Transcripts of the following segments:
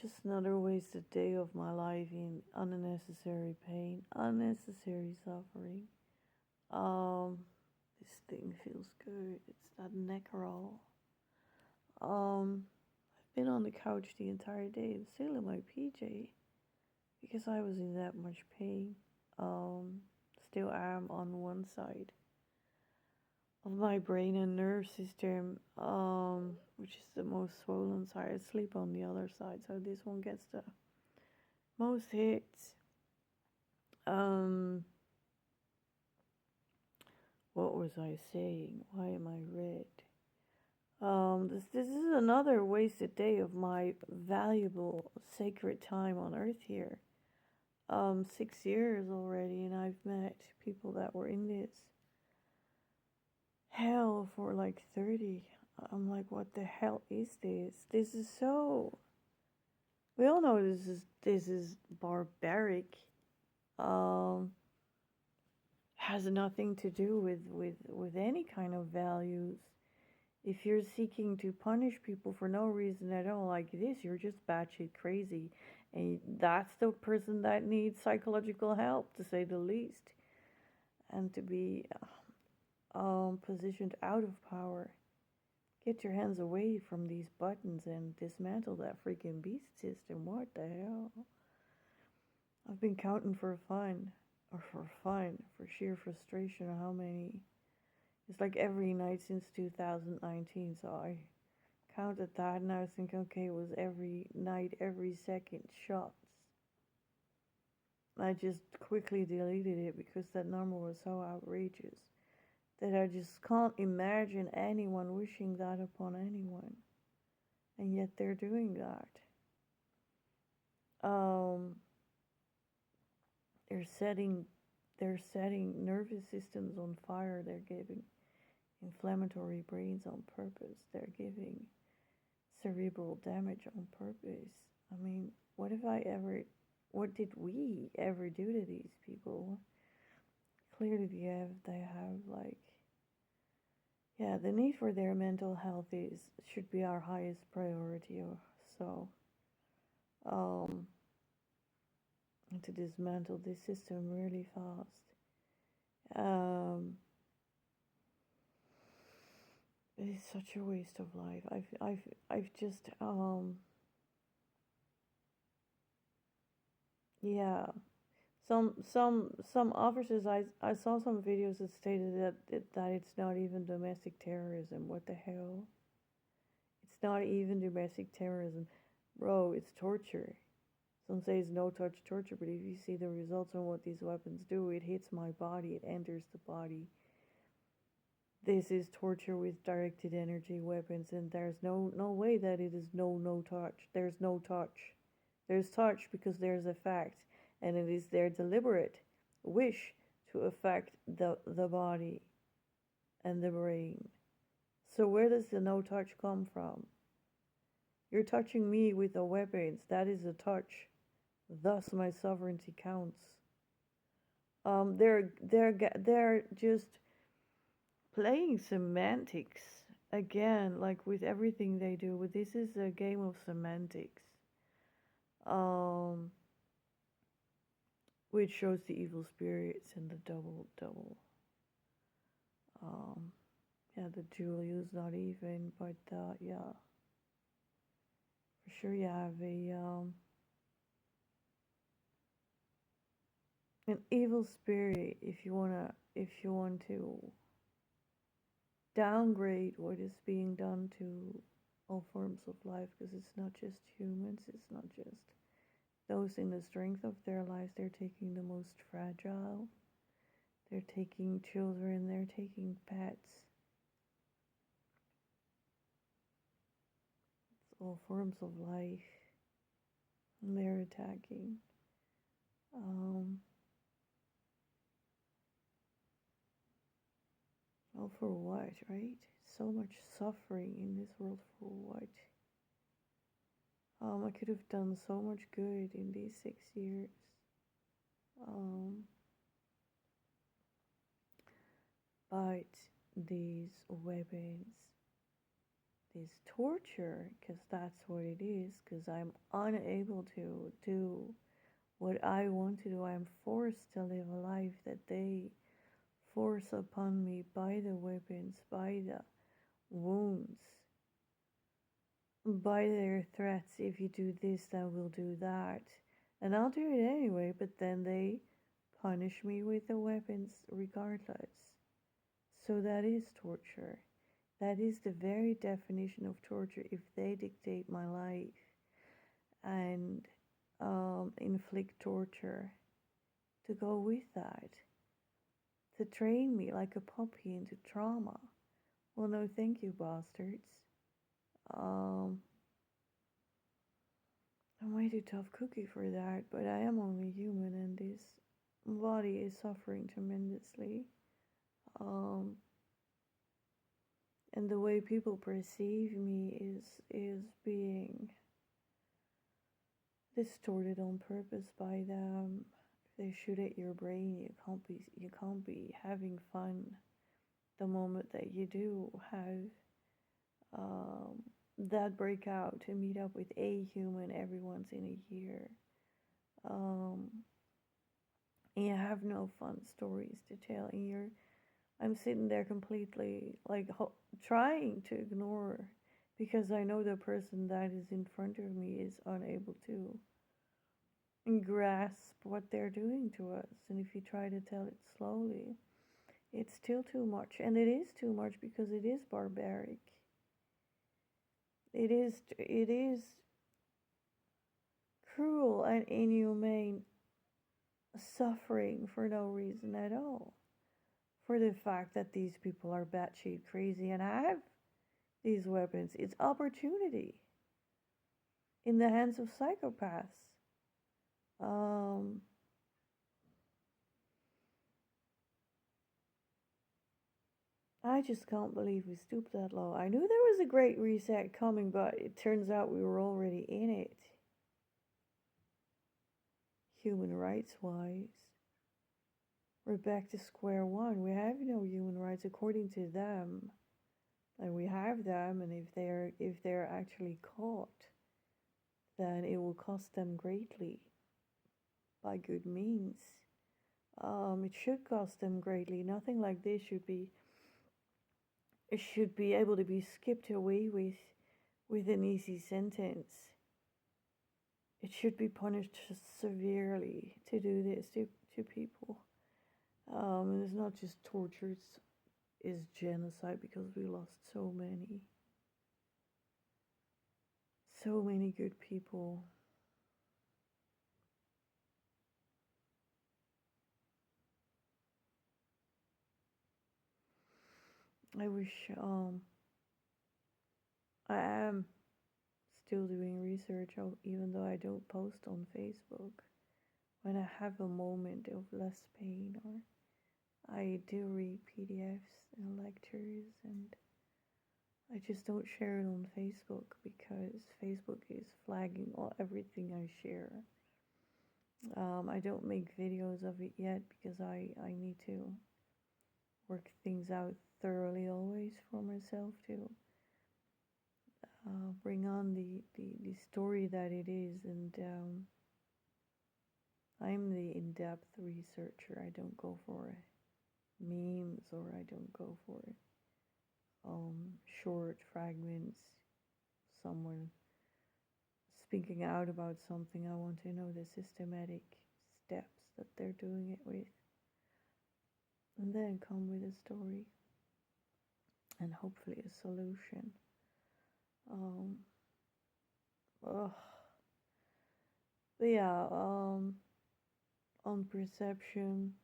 just another wasted day of my life in unnecessary pain, unnecessary suffering. This thing feels good. It's that neck roll. I've been on the couch the entire day and still in my PJ because I was in that much pain. Still am on one side of my brain and nerve system, which is the most swollen side. I sleep on the other side, so this one gets the most hits. What was I saying? Why am I red? This is another wasted day of my valuable sacred time on earth here. 6 years already, and I've met people that were in this hell for like 30. I'm like, what the hell is this? This is so... We all know this is barbaric. Has nothing to do with any kind of values. If you're seeking to punish people for no reason at all like this, you're just batshit crazy. And that's the person that needs psychological help, to say the least. And to be positioned out of power. Get your hands away from these buttons and dismantle that freaking beast system. What the hell? I've been counting for sheer frustration of how many. It's like every night since 2019, so I counted that and I was thinking, okay, it was every night, every second shots. I just quickly deleted it because that number was so outrageous that I just can't imagine anyone wishing that upon anyone. And yet they're doing that. They're setting nervous systems on fire. They're giving inflammatory brains on purpose. They're giving cerebral damage on purpose. I mean, what did we ever do to these people? Clearly they have like, yeah, the need for their mental health should be our highest priority. So, and to dismantle this system really fast. It's such a waste of life. I've just yeah. Some officers, I saw some videos that stated that it's not even domestic terrorism. What the hell? It's not even domestic terrorism. Bro, it's torture. Some say it's no-touch torture, but if you see the results on what these weapons do, it hits my body, it enters the body. This is torture with directed energy weapons, and there's no way that it is no touch. There's no touch. There's touch because there's effect, and it is their deliberate wish to affect the body and the brain. So where does the no touch come from? You're touching me with the weapons. That is a touch. Thus, my sovereignty counts. They're just playing semantics again, like with everything they do. But this is a game of semantics, which shows the evil spirits and the double. Yeah, the dual use not even, but yeah, for sure you have an evil spirit if you want to downgrade what is being done to all forms of life, because it's not just humans, it's not just those in the strength of their lives. They're taking the most fragile, they're taking children, they're taking pets. It's all forms of life, and they're attacking. Well, for what, right? So much suffering in this world for what? I could have done so much good in these 6 years. But these weapons, is torture, because that's what it is, because I'm unable to do what I want to do. I'm forced to live a life that they force upon me by the weapons, by the wounds, by their threats. If you do this, then we'll do that. And I'll do it anyway, but then they punish me with the weapons regardless. So that is torture. That is the very definition of torture if they dictate my life and inflict torture to go with that, to train me like a puppy into trauma. Well, no, thank you, bastards. I'm way too tough cookie for that, but I am only human, and this body is suffering tremendously. And the way people perceive me is being distorted on purpose by them. If they shoot at your brain, you can't be having fun the moment that you do have that breakout to meet up with a human every once in a year. And you have no fun stories to tell, and I'm sitting there completely like trying to ignore, because I know the person that is in front of me is unable to grasp what they're doing to us. And if you try to tell it slowly, it's still too much. And it is too much because it is barbaric. It is cruel and inhumane suffering for no reason at all. For the fact that these people are batshit crazy and have these weapons. It's opportunity in the hands of psychopaths. I just can't believe we stooped that low. I knew there was a great reset coming, but it turns out we were already in it. Human rights wise, we're back to square one. We have no human rights according to them. And we have them, and if they're actually caught, then it will cost them greatly by good means. It should cost them greatly. Nothing like this should be able to be skipped away with an easy sentence. It should be punished severely to do this to people. And it's not just torture, it's genocide, because we lost so many good people. I wish I am still doing research, even though I don't post on Facebook. When I have a moment of less pain, or I do read PDFs and lectures, and I just don't share it on Facebook because Facebook is flagging everything I share. I don't make videos of it yet because I need to work things out thoroughly always for myself to bring on the story that it is. And I'm the in-depth researcher. I don't go for memes, or I don't go for short fragments. Someone speaking out about something. I want to know the systematic steps that they're doing it with, and then come with a story and hopefully a solution. But yeah, on perception,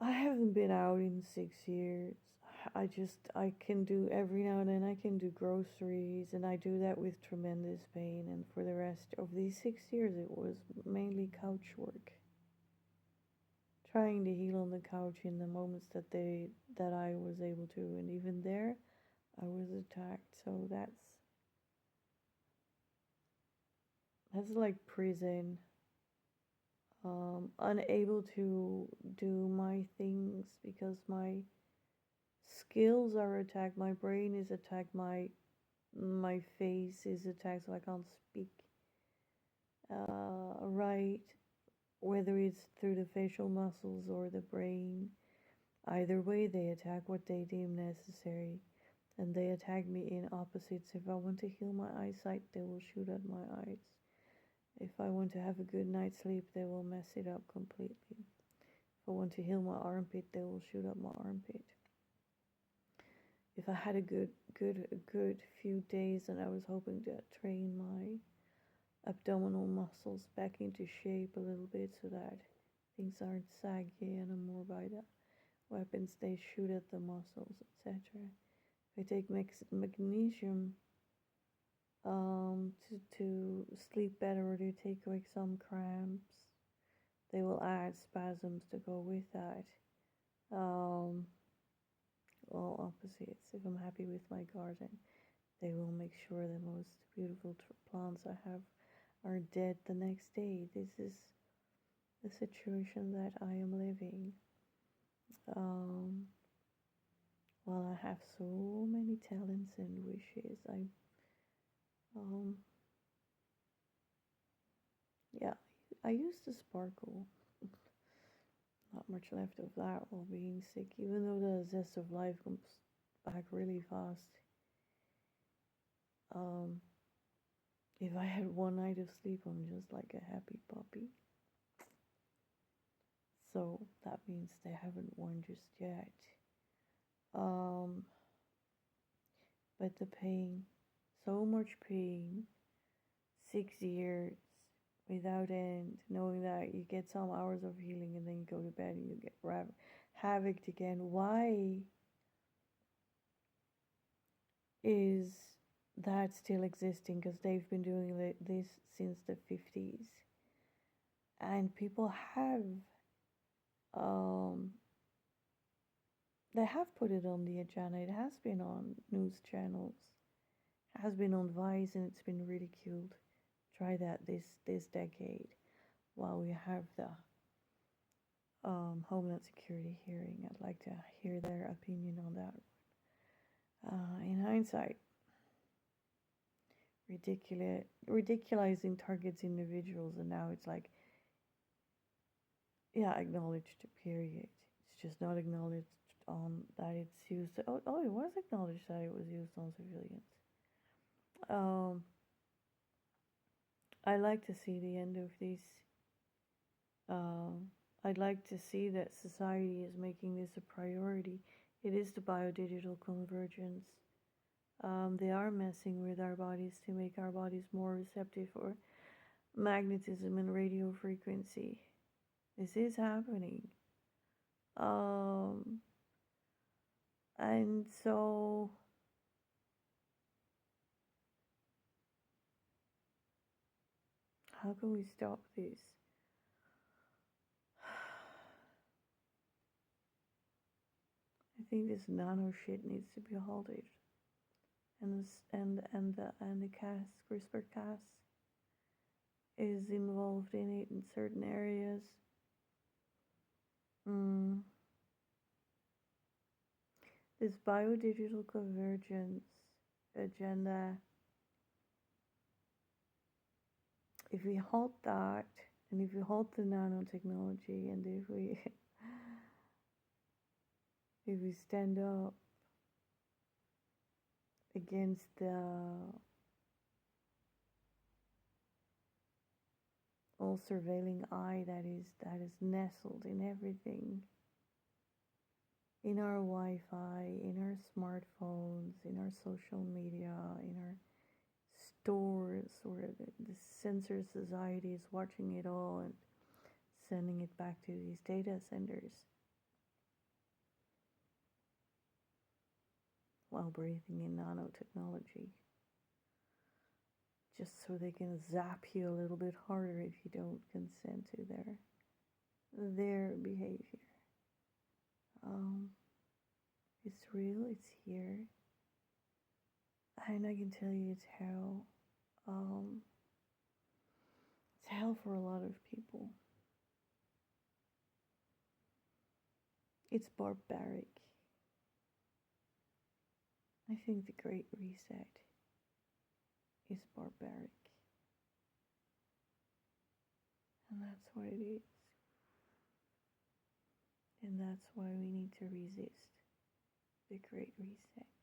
I haven't been out in 6 years. I can do every now and then, I can do groceries, and I do that with tremendous pain. And for the rest of these 6 years, it was mainly couch work. Trying to heal on the couch in the moments that I was able to, and even there, I was attacked. So that's like prison. Unable to do my things because my skills are attacked, my brain is attacked, my face is attacked, so I can't speak right, whether it's through the facial muscles or the brain. Either way, they attack what they deem necessary, and they attack me in opposites. If I want to heal my eyesight, they will shoot at my eyes. If I want to have a good night's sleep, they will mess it up completely. If I want to heal my armpit, they will shoot up my armpit. If I had a good few days and I was hoping to train my abdominal muscles back into shape a little bit so that things aren't saggy anymore by the weapons they shoot at the muscles, etc. If I take magnesium to sleep better or to take away some cramps, they will add spasms to go with that. All opposites. If I'm happy with my garden, they will make sure the most beautiful plants I have are dead the next day. This is the situation that I am living. While I have so many talents and wishes, yeah, I used to sparkle. Not much left of that while being sick, even though the zest of life comes back really fast. If I had one night of sleep, I'm just like a happy puppy. So that means they haven't won just yet. But the pain, so much pain, 6 years without end, knowing that you get some hours of healing and then you go to bed and you get havocked again. Why is that still existing? Because they've been doing this since the 50s. And people have, they have put it on the agenda. It has been on news channels, has been on Vice, and it's been ridiculed. Try that this decade while we have the Homeland Security hearing. I'd like to hear their opinion on that. In hindsight, ridiculizing targets individuals, and now it's like, yeah, acknowledged, period. It's just not acknowledged on that it's used. It was acknowledged that it was used on civilians. I like to see the end of this. I'd like to see that society is making this a priority. It is the biodigital convergence. They are messing with our bodies to make our bodies more receptive for magnetism and radio frequency. This is happening. And so how can we stop this? I think this nano shit needs to be halted. And the CRISPR-Cas is involved in it in certain areas. This biodigital convergence agenda, if we halt that, and if we halt the nanotechnology, and if we stand up against the all surveilling eye that is nestled in everything, in our Wi-Fi, in our smartphones, in our social media, in our stores, where the sensor society is watching it all and sending it back to these data centers while breathing in nanotechnology, just so they can zap you a little bit harder if you don't consent to their behavior. It's real, it's here, and I can tell you it's hell. It's hell for a lot of people. It's barbaric. I think the Great Reset is barbaric. And that's what it is. And that's why we need to resist the Great Reset.